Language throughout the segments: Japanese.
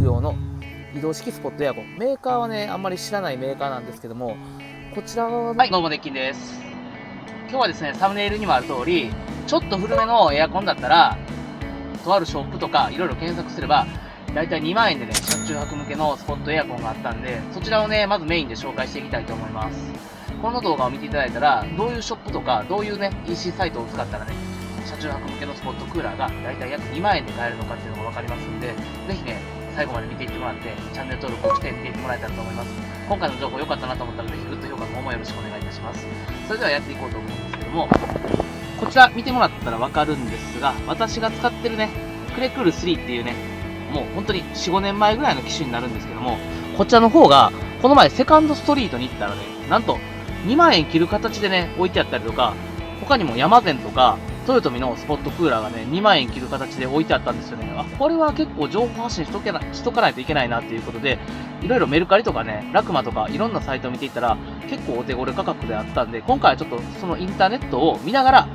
用の移動式スポットエアコン。メーカーはね、あんまり知らないメーカーなんですけども、こちらは、はい、どうも、デッキンです。今日はですね、サムネイルにもある通り、ちょっと古めのエアコンだったら、とあるショップとかいろいろ検索すれば、だいたい2万円でね、車中泊向けのスポットエアコンがあったんで、そちらをね、まずメインで紹介していきたいと思います。この動画を見ていただいたら、どういうショップとか、どういうね、EC サイトを使ったらね、車中泊向けのスポットクーラーがだいたい約2万円で買えるのかっていうのがわかりますんで、ぜひね、最後まで見ていってもらって、チャンネル登録をして見ていってもらえたらと思います。今回の情報良かったなと思ったら、ぜひグッド評価の方もよろしくお願いいたします。それではやっていこうと思うんですけども、こちら見てもらったらわかるんですが、私が使ってるね、クレクール3っていうね、もう本当に4、5年前ぐらいの機種になるんですけども、こちらの方が、この前セカンドストリートに行ったらね、なんと2万円切る形でね、置いてあったりとか、他にもヤマゼンとか、トヨトミのスポットクーラーがね、2万円切る形で置いてあったんですよね。あ、これは結構情報発信しとかないといけないなっていうことで、いろいろメルカリとかね、ラクマとかいろんなサイトを見ていったら、結構お手頃価格であったんで、今回はちょっとそのインターネットを見ながら、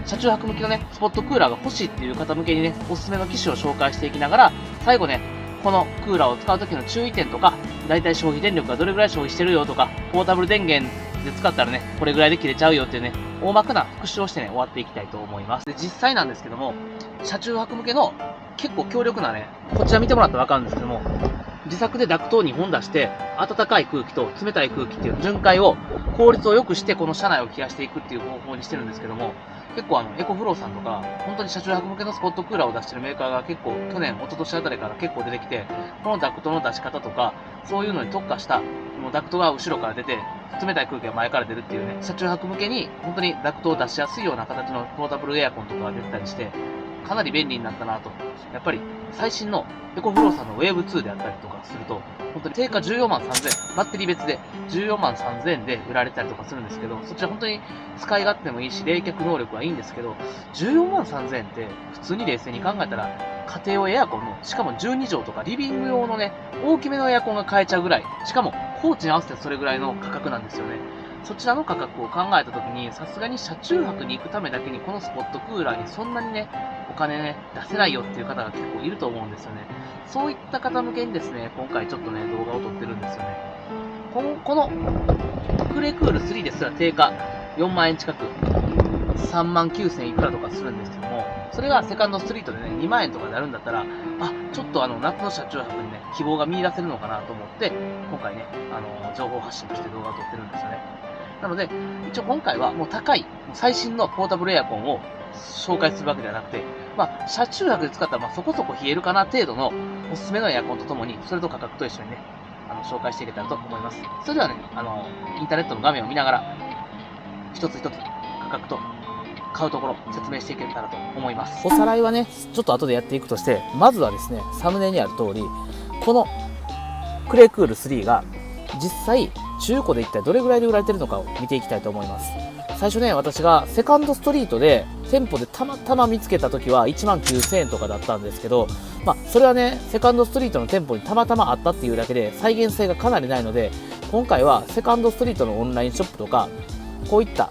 車中泊向きのね、スポットクーラーが欲しいっていう方向けにね、おすすめの機種を紹介していきながら、最後ね、このクーラーを使う時の注意点とか、だいたい消費電力がどれぐらい消費してるよとか、ポータブル電源で使ったらね、これぐらいで切れちゃうよっていうね、大まかな復習をしてね、終わっていきたいと思います。で、実際なんですけども、車中泊向けの結構強力なね、こちら見てもらったらわかるんですけども、自作でダクトを2本出して、暖かい空気と冷たい空気っていう巡回を、効率を良くしてこの車内を冷やしていくっていう方法にしてるんですけども、結構エコフローさんとか、本当に車中泊向けのスポットクーラーを出してるメーカーが結構去年、一昨年あたりから結構出てきて、このダクトの出し方とか、そういうのに特化した、もうダクトが後ろから出て、冷たい空気が前から出るっていうね、車中泊向けに本当にダクトを出しやすいような形のポータブルエアコンとかが出てたりして、かなり便利になったなと。やっぱり最新のエコフローさんのウェーブ2であったりとかすると、本当に定価14万3000円、バッテリー別で14万3000円で売られたりとかするんですけど、そちら本当に使い勝手もいいし、冷却能力はいいんですけど、14万3000円って普通に冷静に考えたら、家庭用エアコンの、しかも12畳とかリビング用のね、大きめのエアコンが買えちゃうぐらい、しかも工賃合わせてそれぐらいの価格なんですよね。そちらの価格を考えたときに、さすがに車中泊に行くためだけにこのスポットクーラーにそんなにね、お金ね、出せないよっていう方が結構いると思うんですよね。そういった方向けにですね、今回ちょっとね、動画を撮ってるんですよね。このクレクール3ですら定価4万円近く、3万9000いくらとかするんですけども、それがセカンドストリートでね、2万円とかになるんだったら、あ、ちょっと夏の車中泊にね、希望が見出せるのかなと思って、今回ね、情報発信として動画を撮ってるんですよね。なので、一応今回はもう高い、最新のポータブルエアコンを紹介するわけではなくて、車中泊で使ったらそこそこ冷えるかな程度のおすすめのエアコンとともに、それと価格と一緒にね、紹介していけたらと思います。それではね、インターネットの画面を見ながら、一つ一つ価格と買うところ説明していけたらと思います。おさらいはね、ちょっと後でやっていくとして、まずはですね、サムネにある通り、このクレクール3が実際中古で一体どれぐらいで売られてるのかを見ていきたいと思います。最初ね、私がセカンドストリートで店舗でたまたま見つけた時は1万9000円とかだったんですけど、それはね、セカンドストリートの店舗にたまたまあったっていうだけで再現性がかなりないので、今回はセカンドストリートのオンラインショップとか、こういった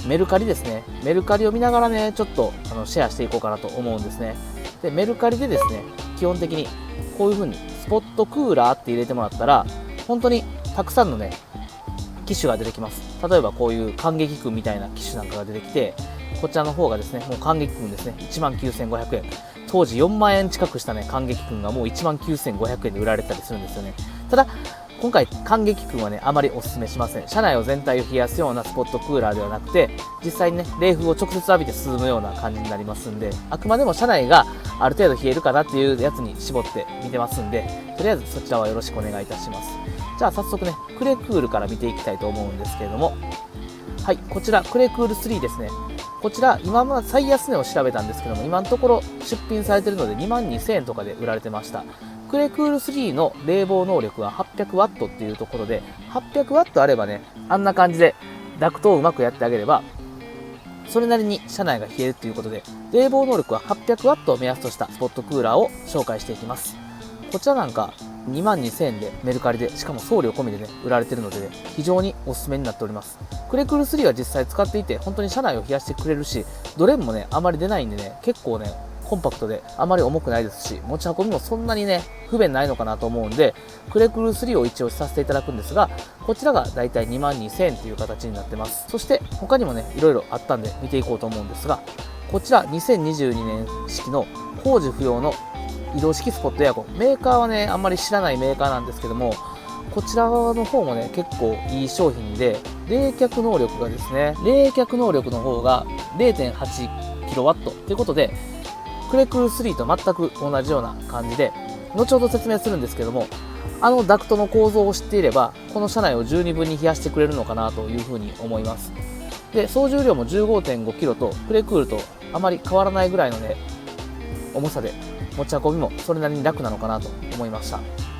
メルカリですね、メルカリを見ながらね、ちょっとシェアしていこうかなと思うんですね。で、メルカリでですね、基本的にこういう風にスポットクーラーって入れてもらったら、本当にたくさんのね、機種が出てきます。例えばこういう感激君みたいな機種なんかが出てきて、こちらの方がですね、もう感激君ですね、19,500円。当時4万円近くしたね、感激君がもう19,500円で売られたりするんですよね。ただ、今回、感激君はね、あまりお勧めしません。車内を全体を冷やすようなスポットクーラーではなくて、実際にね、冷風を直接浴びて進むような感じになりますんで、あくまでも車内がある程度冷えるかなっていうやつに絞って見てますんで、とりあえずそちらはよろしくお願いいたします。じゃあ早速ね、クレクールから見ていきたいと思うんですけれども、はい、こちら、クレクール3ですね。こちら、今は最安値を調べたんですけども、今のところ出品されているので2万2000円とかで売られてました。クレクール3の冷房能力は 800W っていうところで、800W あればね、あんな感じでダクトをうまくやってあげれば、それなりに車内が冷えるということで、冷房能力は 800W を目安としたスポットクーラーを紹介していきます。こちらなんか2万2000円でメルカリで、しかも送料込みでね、売られているので、ね、非常におすすめになっております。クレクール3は実際使っていて、本当に車内を冷やしてくれるし、ドレンもね、あまり出ないんでね、結構ね、コンパクトであまり重くないですし、持ち運びもそんなにね、不便ないのかなと思うんで、クレクル3を一応させていただくんですが、こちらがだいたい22,000円という形になってます。そして他にもね、いろいろあったんで見ていこうと思うんですが、こちら2022年式の工事不要の移動式スポットエアコン。メーカーはね、あんまり知らないメーカーなんですけども、こちらの方もね、結構いい商品で、冷却能力がですね、冷却能力の方が 0.8kW ということで、クレクル3と全く同じような感じで、後ほど説明するんですけども、ダクトの構造を知っていれば、この車内を十二分に冷やしてくれるのかなというふうに思います。で、総重量も 15.5kg とクレクールとあまり変わらないぐらいのね、重さで持ち運びもそれなりに楽なのかなと思いました。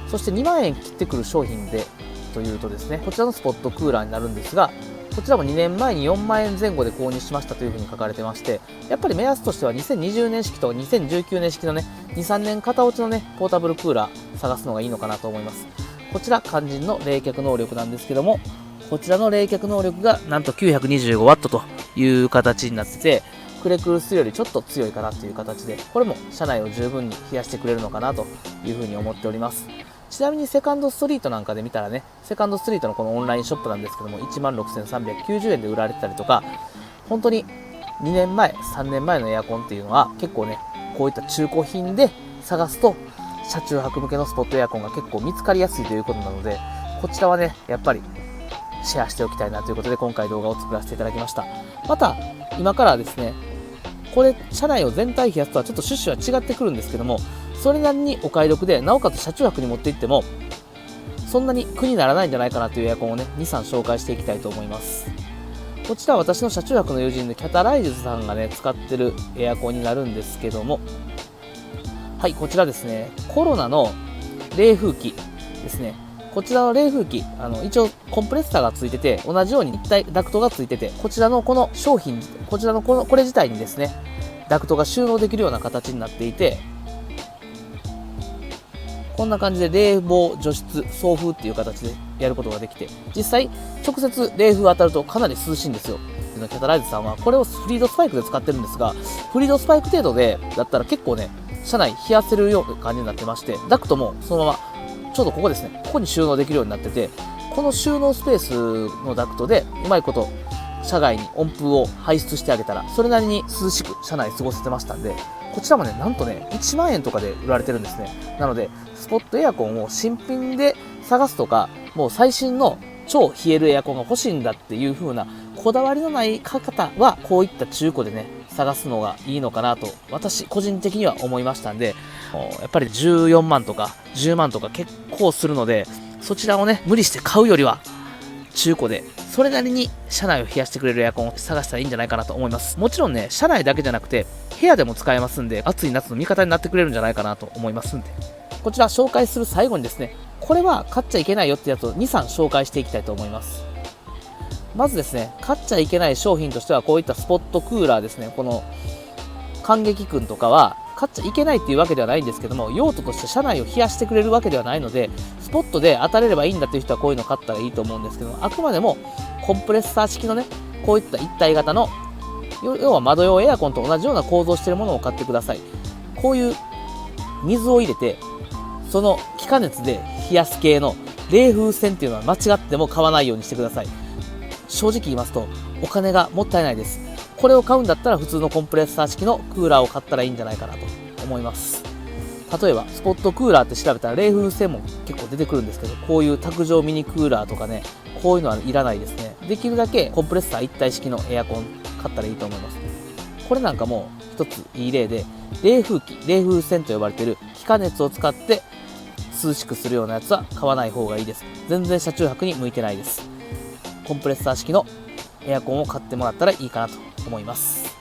そして2万円切ってくる商品でというとですね、こちらのスポットクーラーになるんですが、こちらも2年前に4万円前後で購入しましたというふうに書かれてまして、やっぱり目安としては2020年式と2019年式のね、2、3年型落ちのね、ポータブルクーラー探すのがいいのかなと思います。こちら肝心の冷却能力なんですけども、こちらの冷却能力がなんと 925W という形になってて、クレクル3よりちょっと強いかなという形で、これも車内を十分に冷やしてくれるのかなというふうに思っております。ちなみにセカンドストリートなんかで見たらね、セカンドストリートのこのオンラインショップなんですけども、16,390円で売られてたりとか、本当に2年前、3年前のエアコンっていうのは結構ね、こういった中古品で探すと、車中泊向けのスポットエアコンが結構見つかりやすいということなので、こちらはね、やっぱりシェアしておきたいなということで、今回動画を作らせていただきました。また、今からはですね、これ、車内を全体冷やすとはちょっと趣旨は違ってくるんですけども、それなりにお買い得で、なおかつ車中泊に持って行っても、そんなに苦にならないんじゃないかなというエアコンをね、2、3紹介していきたいと思います。こちらは私の車中泊の友人でキャタライズさんがね、使ってるエアコンになるんですけども、はい、こちらですね、コロナの冷風機ですね。こちらの冷風機、一応コンプレッサーがついてて、同じように一体ダクトがついてて、こちらのこの商品、こちらのこれ自体にですね、ダクトが収納できるような形になっていて、こんな感じで冷房、除湿、送風っていう形でやることができて、実際直接冷風当たるとかなり涼しいんですよ。キャタライズさんはこれをフリードスパイクで使ってるんですが、フリードスパイク程度でだったら結構ね、車内冷やせるような感じになってまして、ダクトもそのままちょうどここですね、ここに収納できるようになってて、この収納スペースのダクトでうまいこと車外に温風を排出してあげたら、それなりに涼しく車内過ごせてましたんで、こちらもね、なんとね、1万円とかで売られてるんですね。なので、スポットエアコンを新品で探すとか、もう最新の超冷えるエアコンが欲しいんだっていう風なこだわりのない方は、こういった中古でね、探すのがいいのかなと、私個人的には思いましたんで、やっぱり14万とか10万とか結構するので、そちらをね、無理して買うよりは、中古で、それなりに車内を冷やしてくれるエアコンを探したらいいんじゃないかなと思います。もちろんね、車内だけじゃなくて、部屋でも使えますんで、暑い夏の味方になってくれるんじゃないかなと思いますんで。こちら紹介する最後にですね、これは買っちゃいけないよってやつを2、3紹介していきたいと思います。まずですね、買っちゃいけない商品としては、こういったスポットクーラーですね。この、感激くんとかは、買っちゃいけないっていうわけではないんですけども、用途として車内を冷やしてくれるわけではないので、スポットで当たれればいいんだっていう人はこういうの買ったらいいと思うんですけども、あくまでもコンプレッサー式のね、こういった一体型の、要は窓用エアコンと同じような構造しているものを買ってください。こういう水を入れて、その気化熱で冷やす系の冷風扇っていうのは間違っても買わないようにしてください。正直言いますと、お金がもったいないです。これを買うんだったら普通のコンプレッサー式のクーラーを買ったらいいんじゃないかなと思います。例えばスポットクーラーって調べたら冷風扇も結構出てくるんですけど、こういう卓上ミニクーラーとかね、こういうのはいらないですね。できるだけコンプレッサー一体式のエアコン買ったらいいと思います。これなんかも一ついい例で、冷風機、冷風扇と呼ばれている気化熱を使って涼しくするようなやつは買わない方がいいです。全然車中泊に向いてないです。コンプレッサー式のエアコンを買ってもらったらいいかなと思います。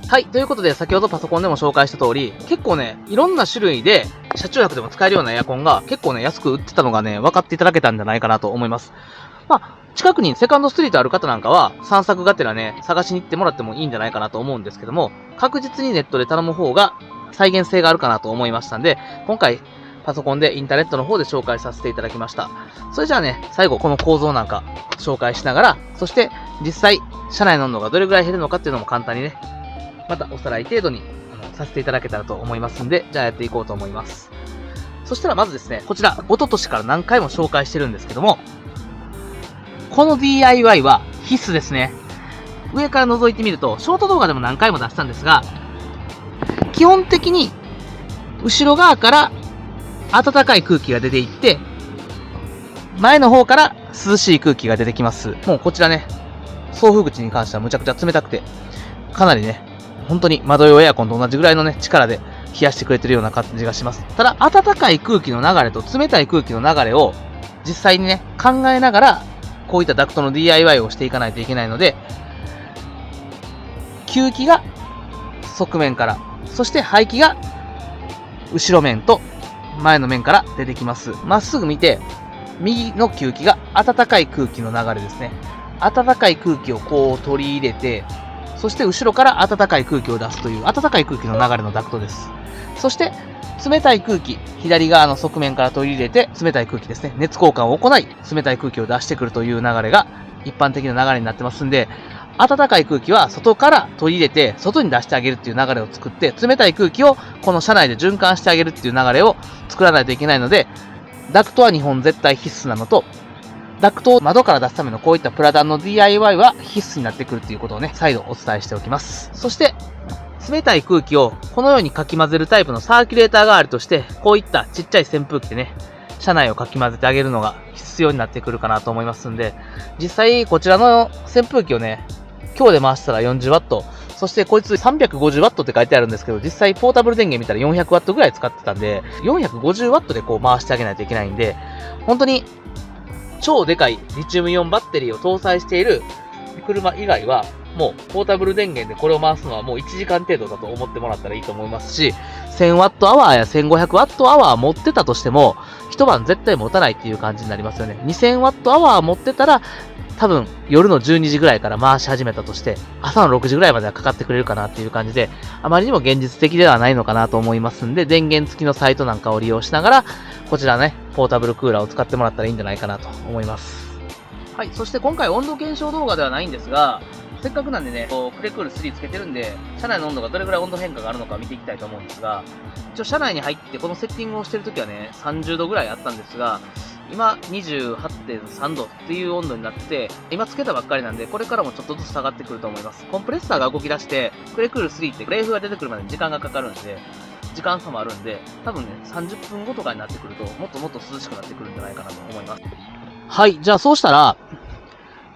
はい。ということで、先ほどパソコンでも紹介した通り、結構ね、いろんな種類で、車中泊でも使えるようなエアコンが結構ね、安く売ってたのがね、分かっていただけたんじゃないかなと思います。まあ、近くにセカンドストリートある方なんかは、散策がてらね、探しに行ってもらってもいいんじゃないかなと思うんですけども、確実にネットで頼む方が再現性があるかなと思いましたんで、今回、パソコンでインターネットの方で紹介させていただきました。それじゃあね、最後この構造なんか紹介しながら、そして実際車内の温度がどれぐらい減るのかっていうのも簡単にね、またおさらい程度にさせていただけたらと思いますんで、じゃあやっていこうと思います。そしたらまずですね、こちら、一昨年から何回も紹介してるんですけども、この DIY は必須ですね。上から覗いてみると、ショート動画でも何回も出したんですが、基本的に、後ろ側から暖かい空気が出ていって、前の方から涼しい空気が出てきます。もうこちらね、送風口に関してはむちゃくちゃ冷たくて、かなりね、本当に窓用エアコンと同じぐらいのね、力で冷やしてくれてるような感じがします。ただ、暖かい空気の流れと冷たい空気の流れを実際にね、考えながら、こういったダクトの DIY をしていかないといけないので、吸気が側面から、そして排気が後ろ面と前の面から出てきます。まっすぐ見て、右の吸気が暖かい空気の流れですね。暖かい空気をこう取り入れて、そして後ろから暖かい空気を出すという暖かい空気の流れのダクトです。そして冷たい空気、左側の側面から取り入れて冷たい空気ですね。熱交換を行い、冷たい空気を出してくるという流れが一般的な流れになってますんで、暖かい空気は外から取り入れて外に出してあげるっていう流れを作って、冷たい空気をこの車内で循環してあげるっていう流れを作らないといけないので、ダクトは2本絶対必須なのと、ダクトを窓から出すためのこういったプラダンの DIY は必須になってくるっていうことをね、再度お伝えしておきます。そして、冷たい空気をこのようにかき混ぜるタイプのサーキュレーター代わりとして、こういったちっちゃい扇風機でね、車内をかき混ぜてあげるのが必要になってくるかなと思いますんで、実際こちらの扇風機をね、今日で回したら 40W、そしてこいつ 350W って書いてあるんですけど、実際ポータブル電源見たら 400W ぐらい使ってたんで、450W でこう回してあげないといけないんで、本当に超でかいリチウムイオンバッテリーを搭載している車以外は、もうポータブル電源でこれを回すのはもう1時間程度だと思ってもらったらいいと思いますし、1000Whや 1500Wh 持ってたとしても、一晩絶対持たないっていう感じになりますよね。2000Wh 持ってたら、多分夜の12時ぐらいから回し始めたとして、朝の6時ぐらいまではかかってくれるかなっていう感じで、あまりにも現実的ではないのかなと思いますんで、電源付きのサイトなんかを利用しながら、こちらね、ポータブルクーラーを使ってもらったらいいんじゃないかなと思います。はい、そして今回温度検証動画ではないんですが、せっかくなんでね、クレクール3つけてるんで、車内の温度がどれぐらい温度変化があるのか見ていきたいと思うんですが、一応車内に入ってこのセッティングをしてるときはね、30度ぐらいあったんですが、今 28.3 度っていう温度になって、今つけたばっかりなんで、これからもちょっとずつ下がってくると思います。コンプレッサーが動き出して、クレクール3って冷風が出てくるまでに時間がかかるんで、時間差もあるんで、多分ね、30分後とかになってくると、もっともっと涼しくなってくるんじゃないかなと思います。はい、じゃあそうしたら、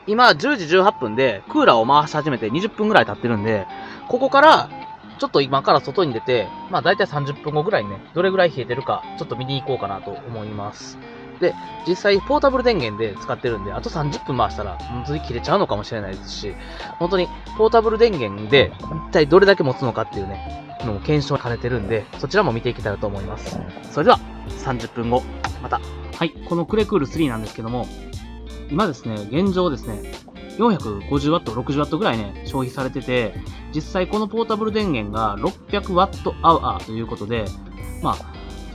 今10時18分でクーラーを回し始めて20分ぐらい経ってるんで、ここからちょっと今から外に出て、まあ大体30分後ぐらいにね、どれぐらい冷えてるかちょっと見に行こうかなと思います。で、実際ポータブル電源で使ってるんで、あと30分回したら本当に切れちゃうのかもしれないですし、本当にポータブル電源で一体どれだけ持つのかっていうね、のを検証兼ねてるんで、そちらも見ていけたらと思います。それでは30分後、また。はい、このクレクール3なんですけども、今ですね、現状ですね、450W、60W ぐらいね、消費されてて、実際このポータブル電源が 600Wh ということで、まあ、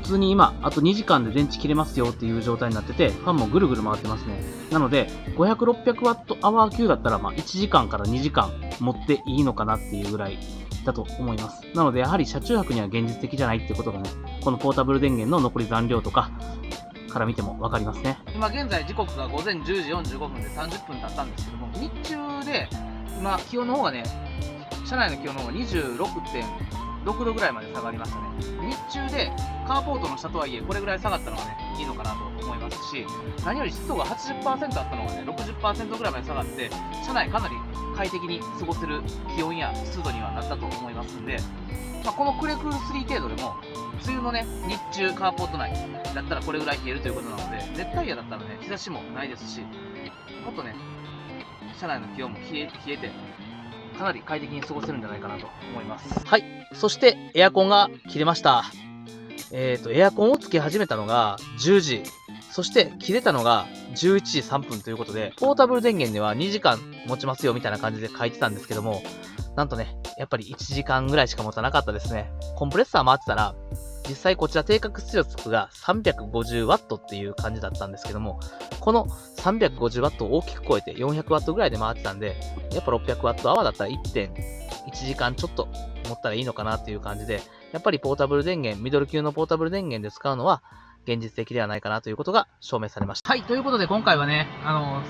普通に今、あと2時間で電池切れますよっていう状態になってて、ファンもぐるぐる回ってますね。なので、500、600Wh 級だったら、まあ、1時間から2時間持っていいのかなっていうぐらいだと思います。なので、やはり車中泊には現実的じゃないってことがね、このポータブル電源の残り残量とか、から見ても分かりますね。今現在時刻が午前10時45分で30分経ったんですけども、日中で今気温の方がね、車内の気温の方が 26.6 度ぐらいまで下がりましたね。日中でカーポートの下とはいえこれぐらい下がったのがね、いいのかなと思いますし、何より湿度が 80% あったのがね、60% ぐらいまで下がって、車内かなり快適に過ごせる気温や湿度にはなったと思いますんで、まあ、このクレクール3程度でも梅雨のね、日中カーポート内だったらこれぐらい冷えるということなので、熱帯夜だったらね、日差しもないですし、もっとね、車内の気温も冷えて、かなり快適に過ごせるんじゃないかなと思います。はい。そして、エアコンが切れました。エアコンをつけ始めたのが10時。そして切れたのが11時3分ということで、ポータブル電源では2時間持ちますよみたいな感じで書いてたんですけども、なんとね、やっぱり1時間ぐらいしか持たなかったですね。コンプレッサー回ってたら、実際こちら定格出力が 350W っていう感じだったんですけども、この 350W を大きく超えて 400W ぐらいで回ってたんで、やっぱ 600W アワーだったら 1.1 時間ちょっと持ったらいいのかなっていう感じで、やっぱりポータブル電源、ミドル級のポータブル電源で使うのは現実的ではないかなということが証明されました。はい、ということで今回はね、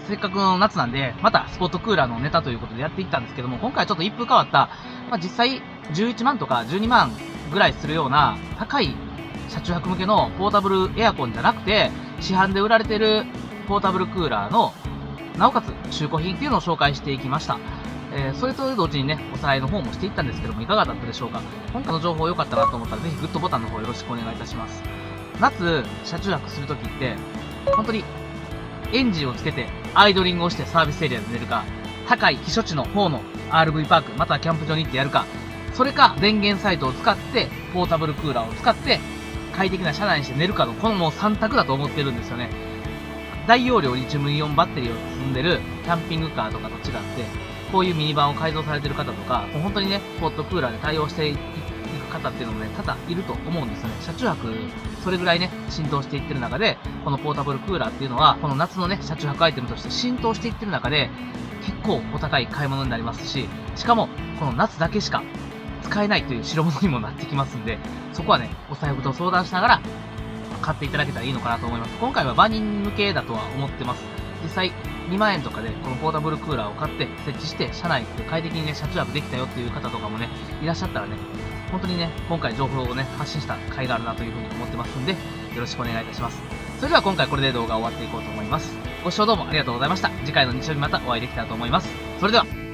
せっかくの夏なんで、またスポットクーラーのネタということでやっていったんですけども、今回はちょっと一風変わった、実際11万とか12万ぐらいするような高い車中泊向けのポータブルエアコンじゃなくて、市販で売られてるポータブルクーラーの、なおかつ中古品っていうのを紹介していきました。それと同時にね、おさらいの方もしていったんですけども、いかがだったでしょうか。今回の情報良かったなと思ったら、ぜひグッドボタンの方よろしくお願いいたします。夏、車中泊するときって、本当にエンジンをつけてアイドリングをしてサービスエリアで寝るか、高い避暑地の方の RV パーク、またはキャンプ場に行ってやるか、それか電源サイトを使って、ポータブルクーラーを使って、快適な車内にして寝るかの、このもう3択だと思ってるんですよね。大容量リチウムイオンバッテリーを積んでるキャンピングカーとかと違って、こういうミニバンを改造されてる方とか、もう本当にね、スポットクーラーで対応していく方っていうのもね、多々いると思うんですよね。車中泊、それぐらいね、浸透していってる中で、このポータブルクーラーっていうのは、この夏のね、車中泊アイテムとして浸透していってる中で、結構お高い買い物になりますし、しかも、この夏だけしか使えないという代物にもなってきますんで、そこはね、お財布と相談しながら、買っていただけたらいいのかなと思います。今回は万人向けだとは思ってます。実際、2万円とかでこのポータブルクーラーを買って設置して車内で快適にね、車中泊できたよっていう方とかもね、いらっしゃったらね、本当にね、今回情報をね、発信した甲斐があるなというふうに思ってますんで、よろしくお願いいたします。それでは今回これで動画を終わっていこうと思います。ご視聴どうもありがとうございました。次回の日曜日またお会いできたらと思います。それでは。